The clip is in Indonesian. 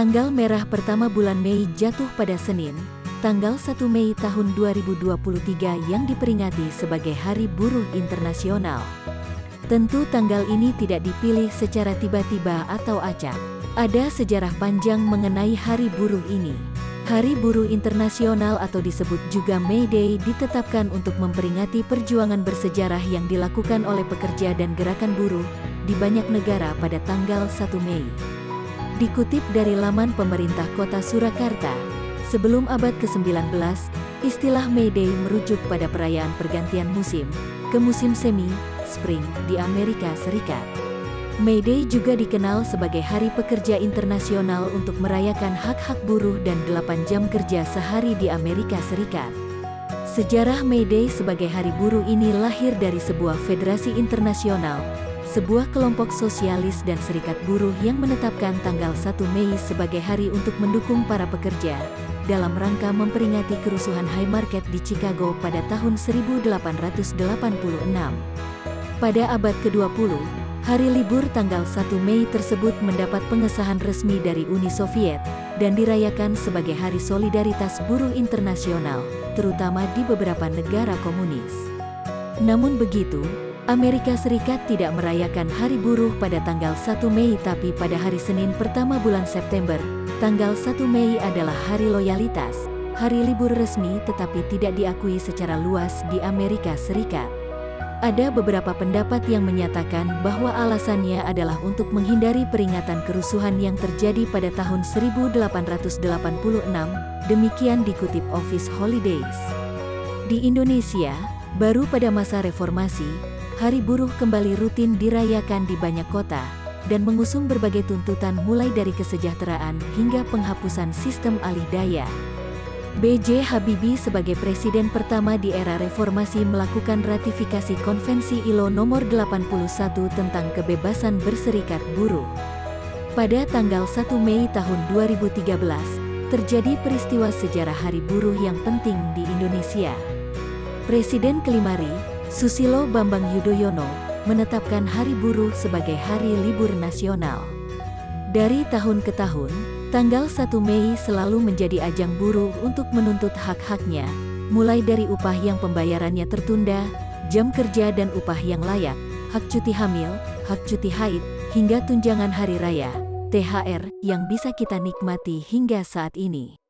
Tanggal merah pertama bulan Mei jatuh pada Senin, tanggal 1 Mei tahun 2023 yang diperingati sebagai Hari Buruh Internasional. Tentu tanggal ini tidak dipilih secara tiba-tiba atau acak. Ada sejarah panjang mengenai Hari Buruh ini. Hari Buruh Internasional atau disebut juga May Day ditetapkan untuk memperingati perjuangan bersejarah yang dilakukan oleh pekerja dan gerakan buruh di banyak negara pada tanggal 1 Mei. Dikutip dari laman pemerintah kota Surakarta, sebelum abad ke-19, istilah May Day merujuk pada perayaan pergantian musim ke musim semi, spring, di Amerika Serikat. May Day juga dikenal sebagai Hari Pekerja Internasional untuk merayakan hak-hak buruh dan 8 jam kerja sehari di Amerika Serikat. Sejarah May Day sebagai Hari Buruh ini lahir dari sebuah federasi internasional, sebuah kelompok sosialis dan serikat buruh yang menetapkan tanggal 1 Mei sebagai hari untuk mendukung para pekerja, dalam rangka memperingati kerusuhan Haymarket di Chicago pada tahun 1886. Pada abad ke-20, hari libur tanggal 1 Mei tersebut mendapat pengesahan resmi dari Uni Soviet, dan dirayakan sebagai Hari Solidaritas Buruh Internasional, terutama di beberapa negara komunis. Namun begitu, Amerika Serikat tidak merayakan Hari Buruh pada tanggal 1 Mei tapi pada hari Senin pertama bulan September, tanggal 1 Mei adalah Hari Loyalitas, hari libur resmi tetapi tidak diakui secara luas di Amerika Serikat. Ada beberapa pendapat yang menyatakan bahwa alasannya adalah untuk menghindari peringatan kerusuhan yang terjadi pada tahun 1886, demikian dikutip Office Holidays. Di Indonesia, baru pada masa reformasi, Hari Buruh kembali rutin dirayakan di banyak kota, dan mengusung berbagai tuntutan mulai dari kesejahteraan hingga penghapusan sistem alih daya. B.J. Habibie sebagai presiden pertama di era reformasi melakukan ratifikasi Konvensi ILO nomor 81 tentang kebebasan berserikat buruh. Pada tanggal 1 Mei tahun 2013, terjadi peristiwa sejarah Hari Buruh yang penting di Indonesia. Presiden kelima RI, Susilo Bambang Yudhoyono, menetapkan Hari Buruh sebagai hari libur nasional. Dari tahun ke tahun, tanggal 1 Mei selalu menjadi ajang buruh untuk menuntut hak-haknya, mulai dari upah yang pembayarannya tertunda, jam kerja dan upah yang layak, hak cuti hamil, hak cuti haid, hingga tunjangan hari raya, THR, yang bisa kita nikmati hingga saat ini.